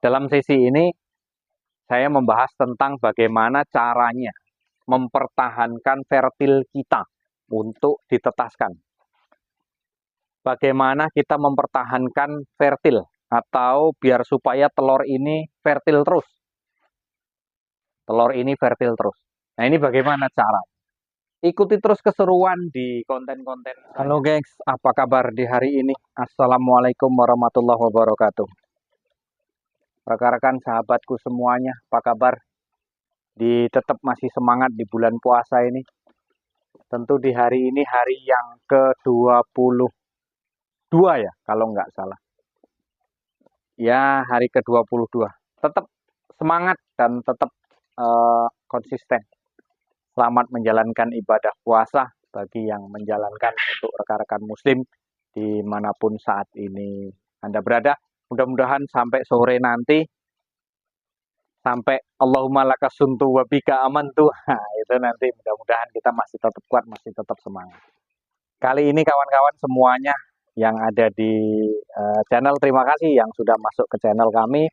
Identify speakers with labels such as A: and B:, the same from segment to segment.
A: Dalam sesi ini, saya membahas tentang bagaimana caranya mempertahankan fertil kita untuk ditetaskan. Bagaimana kita mempertahankan fertil atau biar supaya telur ini fertil terus. Telur ini fertil terus. Nah, ini bagaimana cara? Ikuti terus keseruan di konten-konten. Halo guys, apa kabar di hari ini? Assalamualaikum warahmatullahi wabarakatuh. Rekan-rekan sahabatku semuanya, apa kabar? Tetap masih semangat di bulan puasa ini. Tentu di hari ini hari yang ke-22 ya, kalau nggak salah. Ya, hari ke-22. Tetap semangat dan tetap konsisten. Selamat menjalankan ibadah puasa bagi yang menjalankan untuk rekan-rekan muslim dimanapun saat ini Anda berada. Mudah-mudahan sampai sore nanti, sampai Allahumma lakasuntu wa bika amantu, itu nanti mudah-mudahan kita masih tetap kuat, masih tetap semangat. Kali ini kawan-kawan semuanya yang ada di channel, terima kasih yang sudah masuk ke channel kami.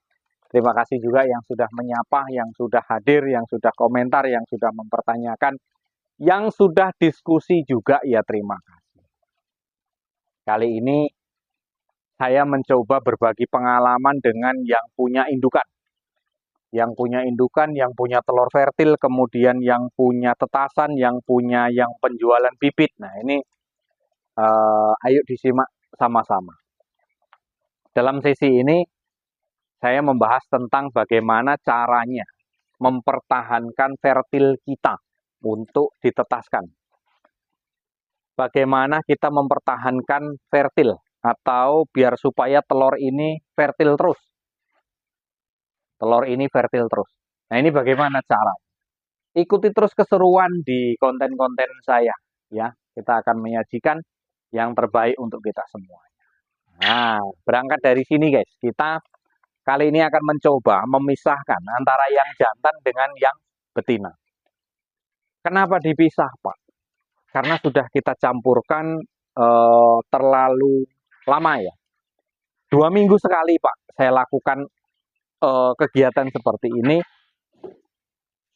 A: Terima kasih juga yang sudah menyapa, yang sudah hadir, yang sudah komentar, yang sudah mempertanyakan, yang sudah diskusi juga, ya terima kasih. Kali ini saya mencoba berbagi pengalaman dengan yang punya indukan. Yang punya telur fertil, kemudian yang punya tetasan, yang penjualan bibit. Nah ini ayo disimak sama-sama. Dalam sesi ini saya membahas tentang bagaimana caranya mempertahankan fertil kita untuk ditetaskan. Bagaimana kita mempertahankan fertil atau biar supaya telur ini fertil terus. Telur ini fertil terus. Nah, ini bagaimana cara? Ikuti terus keseruan di konten-konten saya ya. Kita akan menyajikan yang terbaik untuk kita semua. Nah, berangkat dari sini guys, kita kali ini akan mencoba memisahkan antara yang jantan dengan yang betina. Kenapa dipisah, Pak? Karena sudah kita campurkan terlalu lama ya. 2 minggu sekali, Pak, saya lakukan kegiatan seperti ini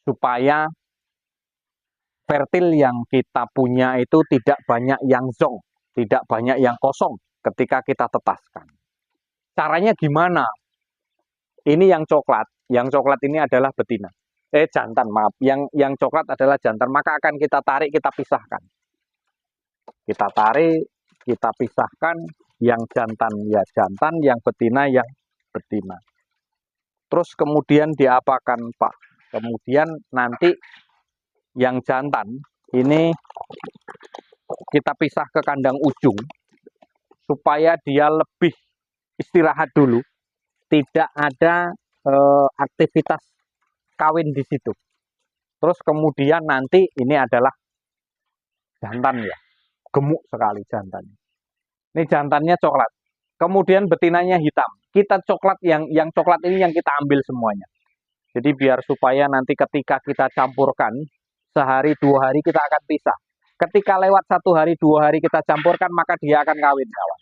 A: supaya fertil yang kita punya itu tidak banyak yang zong, tidak banyak yang kosong ketika kita tetaskan. Caranya gimana? Ini yang coklat ini adalah betina. Jantan, maaf. Yang coklat adalah jantan, maka akan kita tarik, kita pisahkan. Kita tarik, kita pisahkan, yang jantan ya jantan, yang betina ya betina. Terus kemudian diapakan, Pak? Kemudian nanti yang jantan ini kita pisah ke kandang ujung supaya dia lebih istirahat dulu, tidak ada aktivitas kawin di situ. Terus kemudian nanti ini adalah jantan ya, gemuk sekali jantannya. Ini jantannya coklat. Kemudian betinanya hitam. Kita coklat yang coklat ini yang kita ambil semuanya. Jadi biar supaya nanti ketika kita campurkan sehari 2 hari kita akan pisah. Ketika lewat 1 hari 2 hari kita campurkan maka dia akan kawin kawan.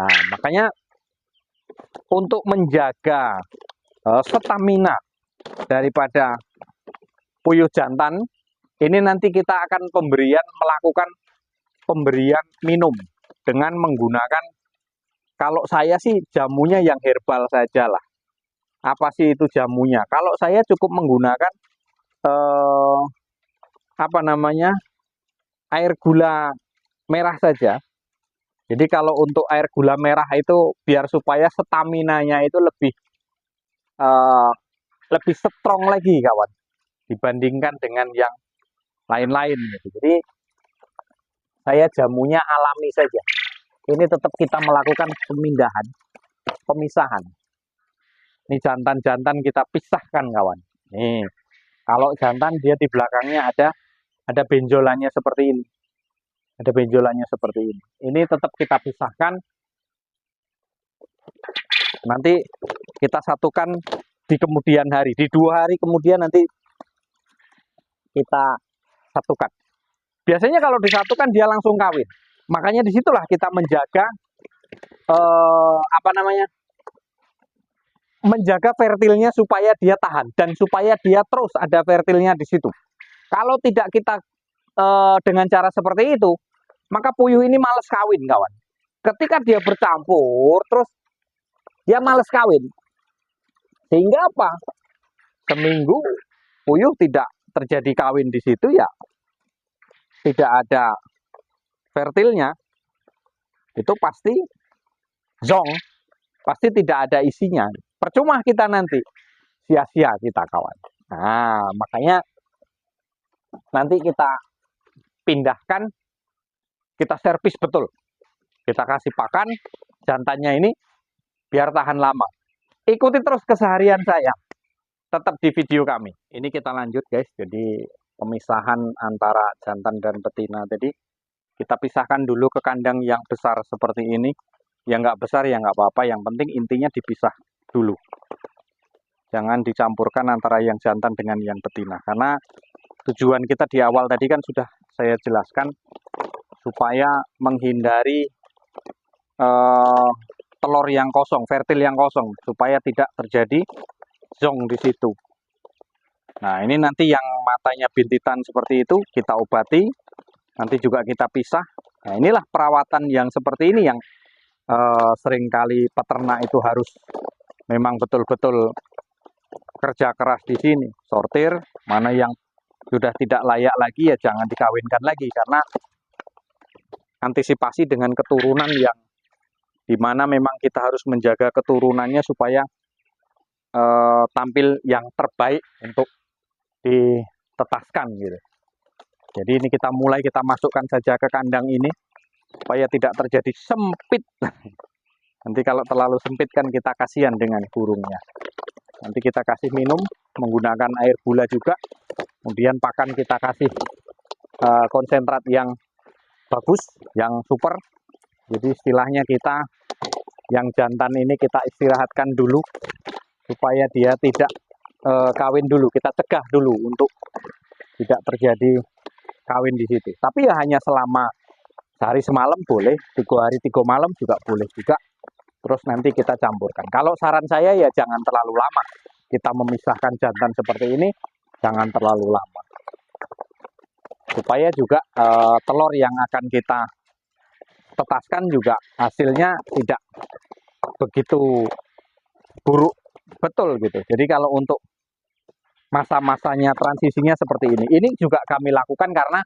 A: Nah makanya untuk menjaga stamina daripada puyuh jantan ini nanti kita akan melakukan pemberian minum dengan menggunakan, kalau saya sih jamunya yang herbal saja lah. Apa sih itu jamunya? Kalau saya cukup menggunakan air gula merah saja. Jadi kalau untuk air gula merah itu biar supaya staminanya itu lebih strong lagi kawan dibandingkan dengan yang lain-lain gitu. Jadi saya jamunya alami saja. Ini tetap kita melakukan pemisahan. Ini jantan-jantan kita pisahkan kawan. Nih, kalau jantan dia di belakangnya ada benjolannya seperti ini. Ada benjolannya seperti ini. Ini tetap kita pisahkan. Nanti kita satukan di kemudian hari. Di 2 hari kemudian nanti kita satukan. Biasanya kalau disatukan dia langsung kawin. Makanya disitulah kita menjaga menjaga fertilnya supaya dia tahan dan supaya dia terus ada fertilnya di situ. Kalau tidak kita dengan cara seperti itu, maka puyuh ini males kawin, kawan. Ketika dia bercampur, terus dia males kawin. Sehingga apa? Seminggu puyuh tidak terjadi kawin di situ, ya tidak ada fertilnya, itu pasti zong, pasti tidak ada isinya. Percuma kita nanti, sia-sia kita, kawan. Nah, makanya nanti kita pindahkan, kita servis betul. Kita kasih pakan jantannya ini biar tahan lama. Ikuti terus keseharian saya, tetap di video kami. Ini kita lanjut, guys. Jadi pemisahan antara jantan dan betina tadi kita pisahkan dulu ke kandang yang besar seperti ini. Yang nggak besar ya nggak apa-apa, yang penting intinya dipisah dulu. Jangan dicampurkan antara yang jantan dengan yang betina, karena tujuan kita di awal tadi kan sudah saya jelaskan, supaya menghindari telur yang kosong, fertil yang kosong, supaya tidak terjadi zong di situ. Nah, ini nanti yang matanya bintitan seperti itu kita obati, nanti juga kita pisah. Nah, inilah perawatan yang seperti ini yang seringkali peternak itu harus memang betul-betul kerja keras di sini. Sortir, mana yang sudah tidak layak lagi ya jangan dikawinkan lagi, karena antisipasi dengan keturunan yang dimana memang kita harus menjaga keturunannya supaya tampil yang terbaik untuk ditetaskan gitu. Jadi ini kita mulai, kita masukkan saja ke kandang ini supaya tidak terjadi sempit. Nanti kalau terlalu sempit kan kita kasihan dengan burungnya. Nanti kita kasih minum menggunakan air gula juga. Kemudian pakan kita kasih konsentrat yang bagus, yang super. Jadi istilahnya kita yang jantan ini kita istirahatkan dulu supaya dia tidak kawin dulu, kita cegah dulu untuk tidak terjadi kawin di situ. Tapi ya hanya selama sehari semalam boleh, 3 hari 3 malam juga boleh juga. Terus nanti kita campurkan. Kalau saran saya ya jangan terlalu lama. Kita memisahkan jantan seperti ini, jangan terlalu lama. Supaya juga telur yang akan kita tetaskan juga hasilnya tidak begitu buruk betul gitu. Jadi kalau untuk masa-masanya transisinya seperti ini juga kami lakukan karena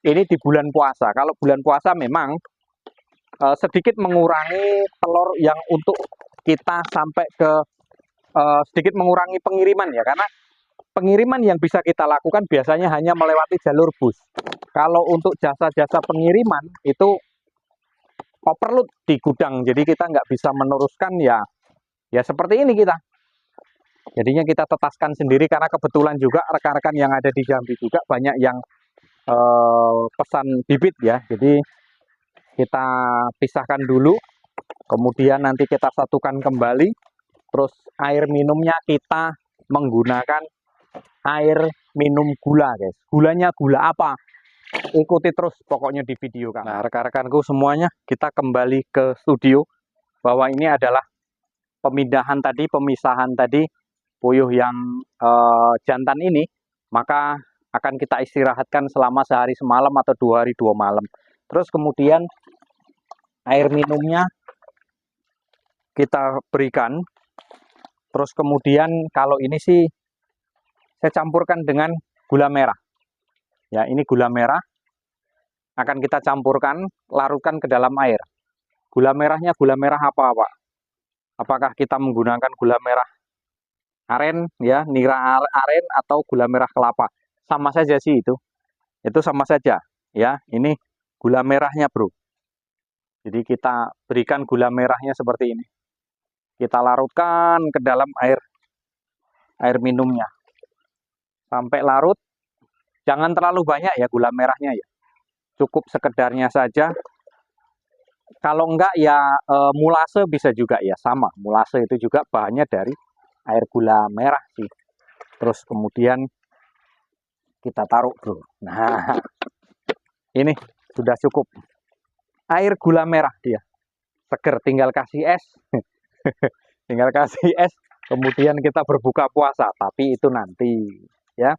A: ini di bulan puasa. Kalau bulan puasa memang sedikit mengurangi telur yang untuk kita sampai ke sedikit mengurangi pengiriman ya, karena pengiriman yang bisa kita lakukan biasanya hanya melewati jalur bus. Kalau untuk jasa-jasa pengiriman itu overload di gudang, jadi kita nggak bisa meneruskan ya seperti ini kita. Jadinya kita tetaskan sendiri karena kebetulan juga rekan-rekan yang ada di Jambi juga banyak yang pesan bibit ya. Jadi kita pisahkan dulu, kemudian nanti kita satukan kembali, terus air minumnya kita menggunakan air minum gula, guys. Gulanya gula apa? Ikuti terus pokoknya di video kan. Nah, rekan-rekanku semuanya, kita kembali ke studio bahwa ini adalah pemindahan tadi, pemisahan tadi puyuh yang jantan ini, maka akan kita istirahatkan selama sehari semalam atau 2 hari 2 malam. Terus kemudian air minumnya kita berikan. Terus kemudian kalau ini sih saya campurkan dengan gula merah. Ya, ini gula merah akan kita campurkan, larutkan ke dalam air. Gula merahnya gula merah apa, Pak? Apakah kita menggunakan gula merah aren ya, nira aren atau gula merah kelapa? Sama saja sih itu. Itu sama saja ya. Ini gula merahnya, Bro. Jadi kita berikan gula merahnya seperti ini. Kita larutkan ke dalam air minumnya. Sampai larut. Jangan terlalu banyak ya gula merahnya ya. Cukup sekedarnya saja. Kalau enggak ya mulase bisa juga ya, sama. Mulase itu juga bahannya dari air gula merah sih. Terus kemudian kita taruh, Bro. Nah, ini sudah cukup. Air gula merah dia. Seger, tinggal kasih es. Tinggal kasih es, kemudian kita berbuka puasa, tapi itu nanti ya.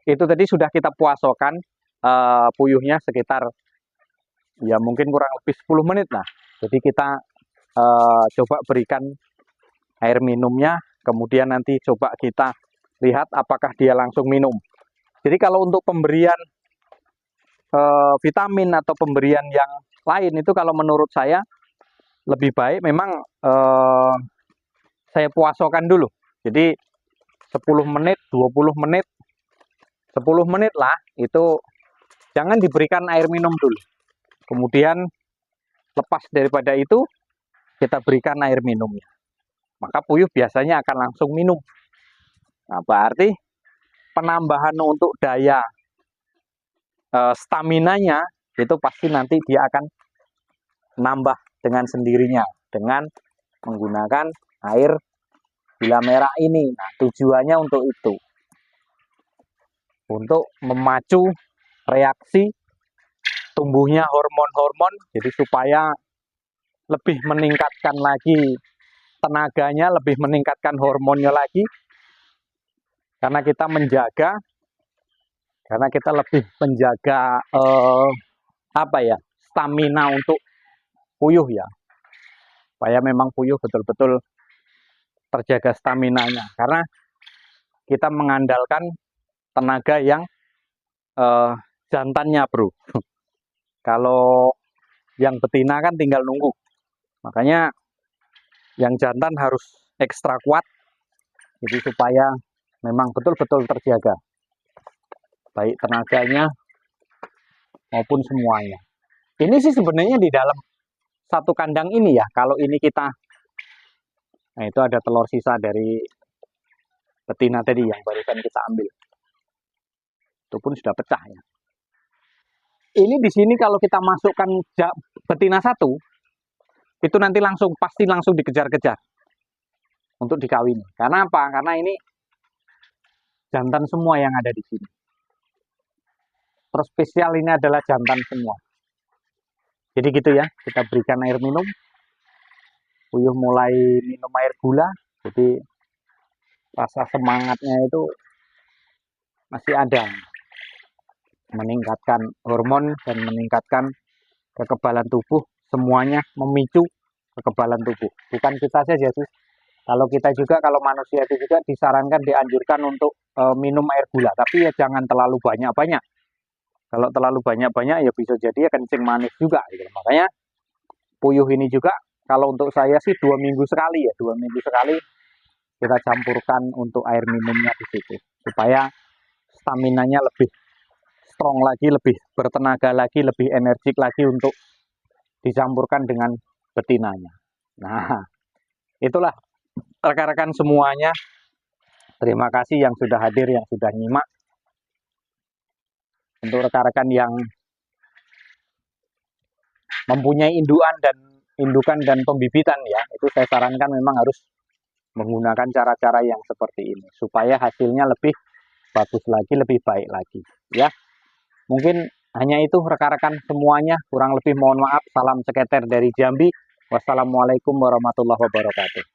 A: Itu tadi sudah kita puasokan puyuhnya sekitar ya mungkin kurang lebih 10 menit lah. Jadi kita coba berikan air minumnya, kemudian nanti coba kita lihat apakah dia langsung minum. Jadi kalau untuk pemberian vitamin atau pemberian yang lain itu kalau menurut saya lebih baik memang saya puasokan dulu. Jadi 10 menit, 20 menit, 10 menit lah itu jangan diberikan air minum dulu. Kemudian lepas daripada itu kita berikan air minumnya. Maka puyuh biasanya akan langsung minum. Nah, berarti penambahan untuk daya staminanya itu pasti nanti dia akan nambah dengan sendirinya dengan menggunakan air gula merah ini. Nah, tujuannya untuk itu. Untuk memacu reaksi tumbuhnya hormon-hormon, jadi supaya lebih meningkatkan lagi tenaganya, lebih meningkatkan hormonnya lagi, karena kita lebih menjaga stamina untuk puyuh ya, supaya memang puyuh betul-betul terjaga staminanya, karena kita mengandalkan tenaga yang jantannya bro. Kalau yang betina kan tinggal nunggu, makanya yang jantan harus ekstra kuat, jadi supaya memang betul-betul terjaga baik tenaganya maupun semuanya. Ini sih sebenarnya di dalam satu kandang ini ya, kalau ini kita, nah itu ada telur sisa dari betina tadi yang barusan kita ambil, itu pun sudah pecah ya. Ini di sini kalau kita masukkan betina satu, itu nanti pasti langsung dikejar-kejar untuk dikawin. Karena apa? Karena ini jantan semua yang ada di sini. Terus spesial ini adalah jantan semua. Jadi gitu ya, kita berikan air minum. Puyuh mulai minum air gula, jadi rasa semangatnya itu masih ada. Meningkatkan hormon dan meningkatkan kekebalan tubuh, semuanya memicu kekebalan tubuh. Bukan kita saja sih, kalau kita juga, kalau manusia itu juga disarankan, dianjurkan untuk minum air gula, tapi ya jangan terlalu banyak-banyak. Kalau terlalu banyak-banyak ya bisa jadi ya kencing manis juga gitu. Makanya puyuh ini juga kalau untuk saya sih 2 minggu sekali ya, 2 minggu sekali kita campurkan untuk air minumnya di situ, supaya staminanya lebih strong lagi, lebih bertenaga lagi, lebih energik lagi untuk dicampurkan dengan betinanya. Nah, itulah rekan-rekan semuanya. Terima kasih yang sudah hadir, yang sudah nyimak. Untuk rekan-rekan yang mempunyai indukan dan pembibitan ya, itu saya sarankan memang harus menggunakan cara-cara yang seperti ini supaya hasilnya lebih bagus lagi, lebih baik lagi ya. Mungkin hanya itu rekan-rekan semuanya, kurang lebih mohon maaf. Salam seketer dari Jambi. Wassalamualaikum warahmatullahi wabarakatuh.